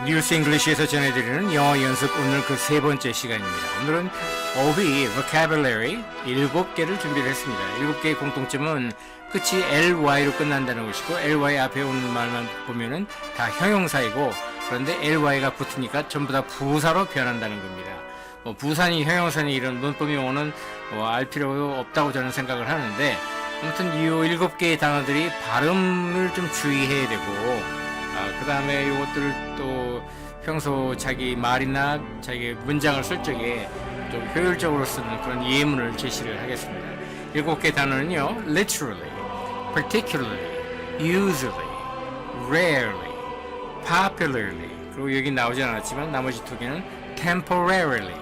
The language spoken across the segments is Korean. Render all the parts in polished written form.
뉴스 잉글리시에서 전해드리는 영어 연습 오늘 그 세 번째 시간입니다. 오늘은 어휘, vocabulary 7개를 준비를 했습니다. 7개의 공통점은 끝이 ly로 끝난다는 것이고 ly 앞에 오는 말만 보면은 다 형용사이고 그런데 ly가 붙으니까 전부 다 부사로 변한다는 겁니다. 부사니 형용사니 이런 문법 용어는 알 필요 없다고 저는 생각을 하는데 아무튼 이 7개의 단어들이 발음을 좀 주의해야 되고 그 다음에 이것들을 또 평소 자기 말이나 자기 문장을 쓸 적에 좀 효율적으로 쓰는 그런 예문을 제시를 하겠습니다. 7개 단어는요, literally, particularly, usually, rarely, popularly, 그리고 여기 나오지 않았지만 나머지 2개는 temporarily,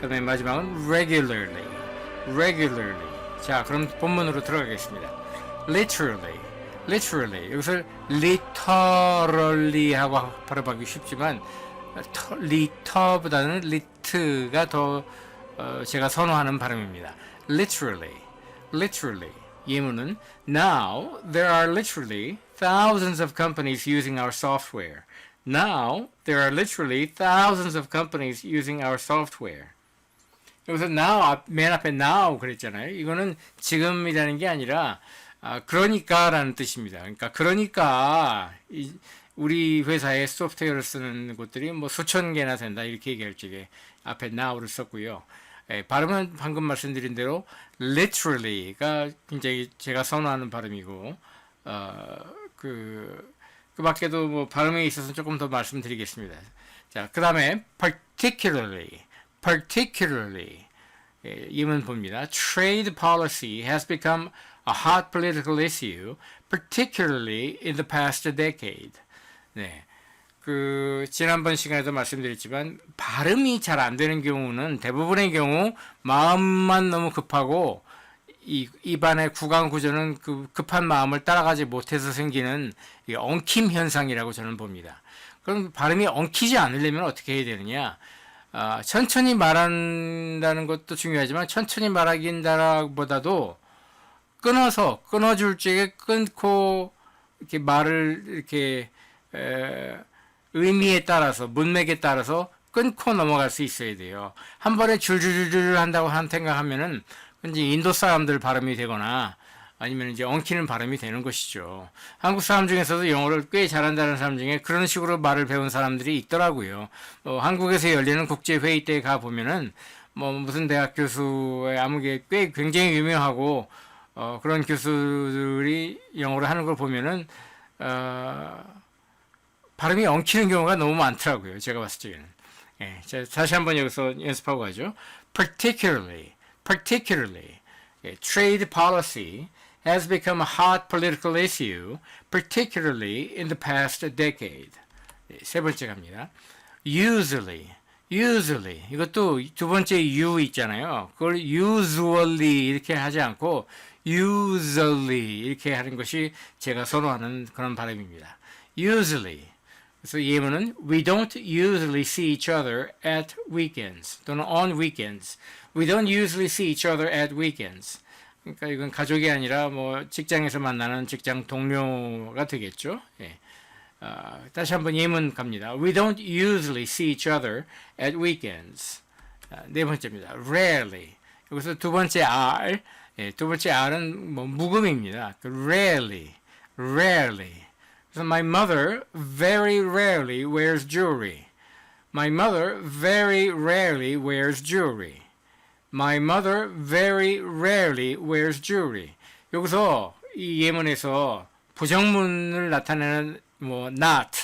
그 다음에 마지막은 regularly. 자, 그럼 본문으로 들어가겠습니다. literally 여기서 literally 하고 발음하기 쉽지만 liter보다는 lit가 더 제가 선호하는 발음입니다. literally 예문은 Now there are literally thousands of companies using our software. 여기서 now 맨 앞에 now 그랬잖아요. 이거는 지금이라는 게 아니라 그러니까라는 뜻입니다. 그러니까 우리 회사에 소프트웨어를 쓰는 곳들이 뭐 수천 개나 된다 이렇게 얘기할 적에 앞에 now를 썼고요. 발음은 방금 말씀드린 대로 literally가 굉장히 제가 선호하는 발음이고 그 밖에도 뭐 발음에 있어서 조금 더 말씀드리겠습니다. 자, 그 다음에 particularly 예문 봅니다. Trade policy has become a hot political issue, particularly in the past decade. 네. 지난번 시간에도 말씀드렸지만, 발음이 잘 안 되는 경우는 대부분의 경우, 마음만 너무 급하고, 입안의 구강 구조는 그 급한 마음을 따라가지 못해서 생기는 엉킴 현상이라고 저는 봅니다. 그럼 발음이 엉키지 않으려면 어떻게 해야 되느냐? 천천히 말한다는 것도 중요하지만, 천천히 말하긴다보다도 끊어줄 적에 끊고 이렇게 말을 이렇게 의미에 따라서 문맥에 따라서 끊고 넘어갈 수 있어야 돼요. 한 번에 줄줄줄 한다고 생각하면은 이제 인도 사람들 발음이 되거나 아니면 이제 엉키는 발음이 되는 것이죠. 한국 사람 중에서도 영어를 꽤 잘한다는 사람 중에 그런 식으로 말을 배운 사람들이 있더라고요. 한국에서 열리는 국제 회의 때 가 보면은 무슨 대학 교수의 아무게 꽤 굉장히 유명하고 그런 교수들이 영어를 하는 걸 보면은, 발음이 엉키는 경우가 너무 많더라고요. 제가 봤을 적에는. 예, 자, 다시 한번 여기서 연습하고 가죠. particularly. 예, trade policy has become a hot political issue, particularly in the past decade. 예, 세 번째 갑니다. usually. 이것도 두 번째 you 있잖아요. 그걸 usually 이렇게 하지 않고 usually 이렇게 하는 것이 제가 선호하는 그런 발음입니다. usually. 그래서 예문은 we don't usually see each other at weekends 또는 on weekends. We don't usually see each other at weekends. 그러니까 이건 가족이 아니라 뭐 직장에서 만나는 직장 동료가 되겠죠. 예. 다시 한번 예문 갑니다. We don't usually see each other at weekends. 네 번째입니다. Rarely. 여기서 두 번째 R. 예, 두 번째 R은 묵음입니다. Rarely. 그래서 my mother very rarely wears jewelry. 여기서 이 예문에서 부정문을 나타내는 not, not,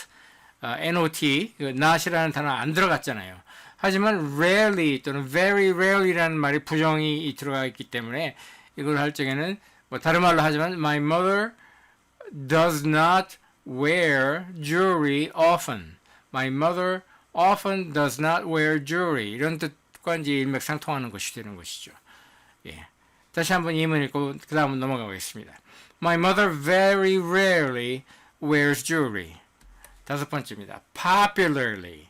not이라는 단어 안 들어갔잖아요. 하지만 rarely 또는 very rarely라는 말이 부정이 들어가 있기 때문에 이걸 할 적에는 다른 말로 하지만 my mother does not wear jewelry often. My mother often does not wear jewelry. 이런 뜻과 이제 일맥상통하는 것이 되는 것이죠. 예. 다시 한번 예문 읽고 그 다음은 넘어가겠습니다. My mother very rarely wears jewelry. 다섯 번째입니다. Popularly.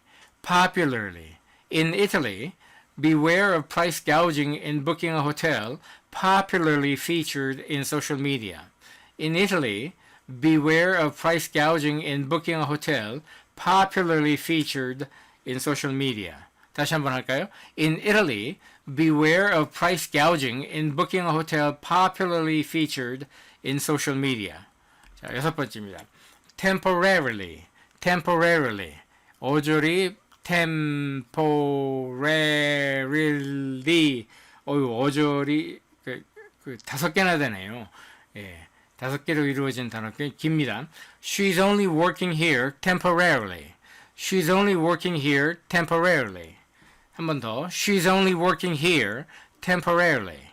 In Italy, beware of price gouging in booking a hotel, popularly featured in social media. In Italy, beware of price gouging in booking a hotel, popularly featured in social media. 다시 한번 할까요? In Italy, beware of price gouging in booking a hotel, popularly featured in social media. 자, 여섯 번째입니다. temporarily, temporarily. 어조리 temporarily. 어조리 다섯 개나 되네요. 예, 다섯 개로 이루어진 단어 꽤 깁니다. She's only working here temporarily. She's only working here temporarily. 한 번 더. She's only working here temporarily.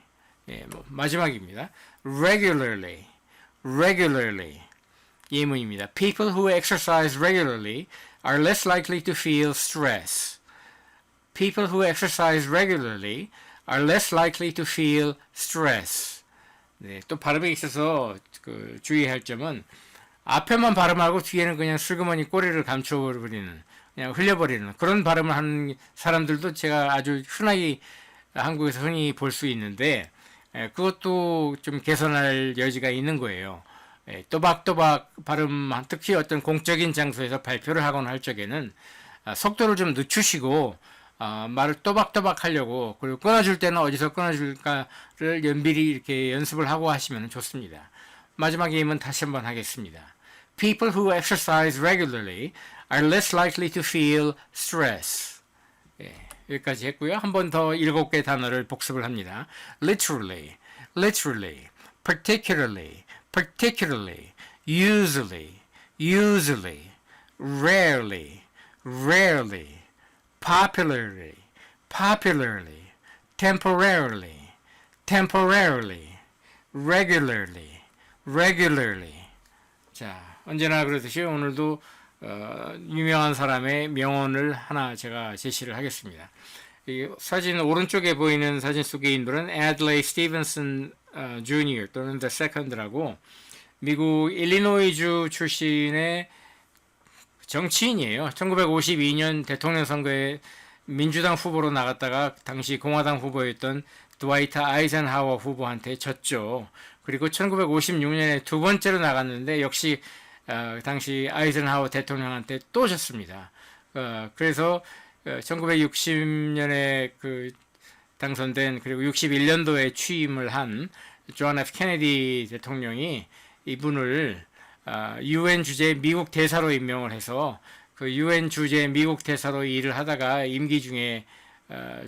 예, 마지막입니다. regularly. regularly. 예문입니다. People who exercise regularly are less likely to feel stress. People who exercise regularly are less likely to feel stress. 네, 또 발음에 있어서 주의할 점은 앞에만 발음하고 뒤에는 그냥 슬그머니 꼬리를 감춰버리는, 그냥 흘려버리는 그런 발음을 하는 사람들도 제가 아주 흔하게 한국에서 흔히 볼 수 있는데, 그것도 좀 개선할 여지가 있는 거예요. 또박또박 발음, 특히 어떤 공적인 장소에서 발표를 하거나 할 적에는 속도를 좀 늦추시고 말을 또박또박 하려고, 그리고 끊어줄 때는 어디서 끊어줄까를 연필히 이렇게 연습을 하고 하시면 좋습니다. 마지막 예문 다시 한번 하겠습니다. People who exercise regularly are less likely to feel stress. 예, 여기까지 했고요. 한 번 더 7개 단어를 복습을 합니다. literally, literally, particularly, particularly, usually, usually, rarely, rarely, popularly, popularly, temporarily, temporarily, regularly, regularly. 자, 언제나 그러듯이 오늘도 유명한 사람의 명언을 하나 제가 제시를 하겠습니다. 이 사진 오른쪽에 보이는 사진 속의 인물은 애들레이 스티븐슨 주니어 또는 The Second라고 미국 일리노이주 출신의 정치인이에요. 1952년 대통령 선거에 민주당 후보로 나갔다가 당시 공화당 후보였던 드와이트 아이젠하워 후보한테 졌죠. 그리고 1956년에 두 번째로 나갔는데 역시 당시 아이젠하워 대통령한테 또 졌습니다. 그래서 1960년에 당선된, 그리고 61년도에 취임을 한 존 F 케네디 대통령이 이분을 UN 주재 미국 대사로 임명을 해서 그 UN 주재 미국 대사로 일을 하다가 임기 중에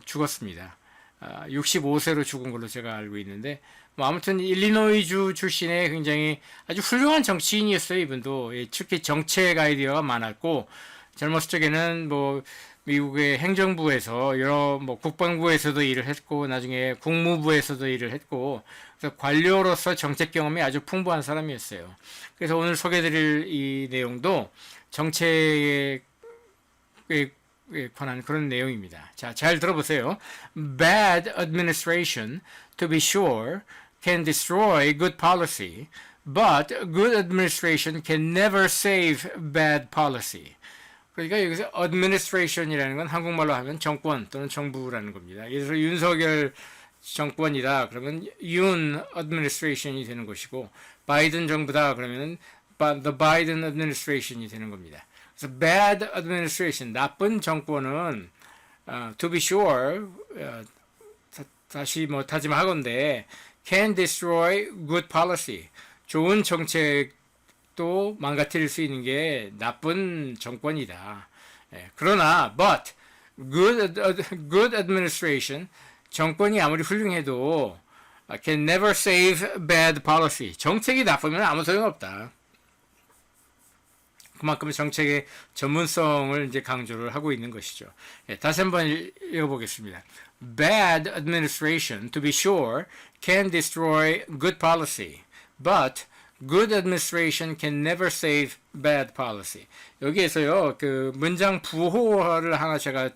죽었습니다. 65세로 죽은 걸로 제가 알고 있는데, 뭐 아무튼 일리노이주 출신의 굉장히 아주 훌륭한 정치인이었어요. 이분도 특히 정책 아이디어가 많았고, 젊었을 적에는 뭐 미국의 행정부에서 여러 뭐 국방부에서도 일을 했고, 나중에 국무부에서도 일을 했고, 그래서 관료로서 정책 경험이 아주 풍부한 사람이었어요. 그래서 오늘 소개드릴 이 내용도 정책에 관한 그런 내용입니다. 자, 잘 들어보세요. Bad administration, to be sure, can destroy good policy, but good administration can never save bad policy. 그러니까 여기서 administration이라는 건 한국말로 하면 정권 또는 정부라는 겁니다. 예를 들어 윤석열 정권이다 그러면 윤 administration이 되는 것이고, 바이든 정부다 그러면 the Biden administration이 되는 겁니다. 그래서 bad administration, 나쁜 정권은 to be sure, 다시 뭐 다짐하건대 can destroy good policy, 좋은 정책도 망가뜨릴 수 있는 게 나쁜 정권이다. 그러나 but good administration, 정권이 아무리 훌륭해도 can never save bad policy, 정책이 나쁘면 아무 소용없다. 그만큼 정책의 전문성을 이제 강조를 하고 있는 것이죠. 다시 한번 읽어보겠습니다. Bad administration, to be sure, can destroy good policy, but good administration can never save bad policy. 여기에서요, 그 문장 부호를 제가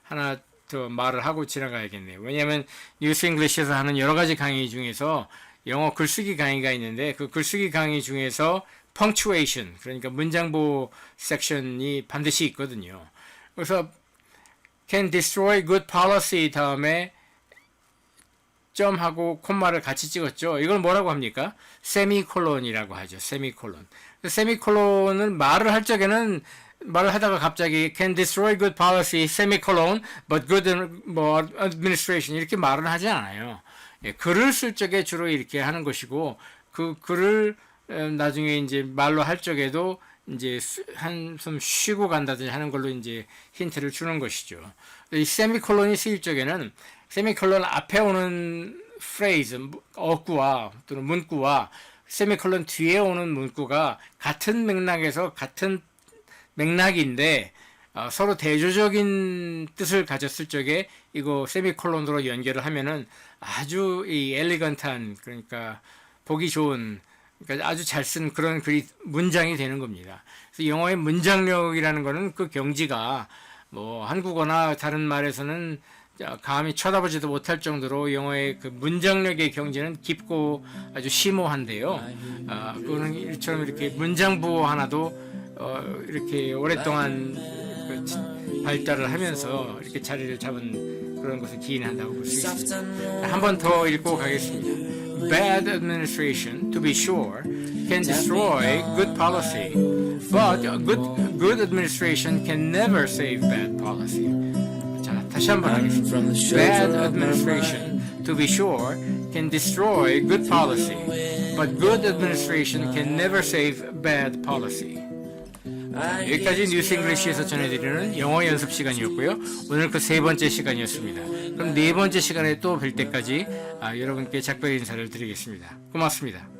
하나 더 말을 하고 지나가야겠네요. 왜냐하면 뉴스 잉글리시에서 하는 여러 가지 강의 중에서 영어 글쓰기 강의가 있는데, 그 글쓰기 강의 중에서 punctuation, 그러니까 문장부 섹션이 반드시 있거든요. 그래서 can destroy good policy 다음에 점하고 콤마를 같이 찍었죠. 이걸 뭐라고 합니까? 세미콜론이라고 하죠. 세미콜론. 세미콜론을 말을 할 적에는 말을 하다가 갑자기 can destroy good policy, semicolon, but good administration 이렇게 말은 하지 않아요. 예, 글을 쓸 적에 주로 이렇게 하는 것이고 그 글을 나중에 이제 말로 할 적에도 이제 한숨 쉬고 간다든지 하는 걸로 이제 힌트를 주는 것이죠. 이 세미콜론이 쓰일 적에는 세미콜론 앞에 오는 phrase, 어구와 또는 문구와 세미콜론 뒤에 오는 문구가 같은 맥락에서 같은 맥락인데 서로 대조적인 뜻을 가졌을 적에 이거 세미콜론으로 연결을 하면은 아주 이 엘리건트한 그러니까 보기 좋은 그러니까 아주 잘 쓴 그런 글이 문장이 되는 겁니다. 그래서 영어의 문장력이라는 거는 그 경지가 뭐 한국어나 다른 말에서는 감히 쳐다보지도 못할 정도로 영어의 그 문장력의 경지는 깊고 아주 심오한데요. 그거는 이처럼 이렇게 문장부호 하나도 이렇게 오랫동안 발달을 하면서 이렇게 자리를 잡은 그런 것을 기인한다고 볼 수 있습니다. 한 번 더 읽고 가겠습니다. Bad administration, to be sure, can destroy good policy, but good administration can never save bad policy. 자, 다시 한번 하겠습니다. Bad administration, to be sure, can destroy good policy, but good administration can never save bad policy. 여기까지 뉴스 잉글리시에서 전해드리는 영어 연습 시간이었고요. 오늘 그 세 번째 시간이었습니다. 그럼 네 번째 시간에 또 뵐 때까지 여러분께 작별 인사를 드리겠습니다. 고맙습니다.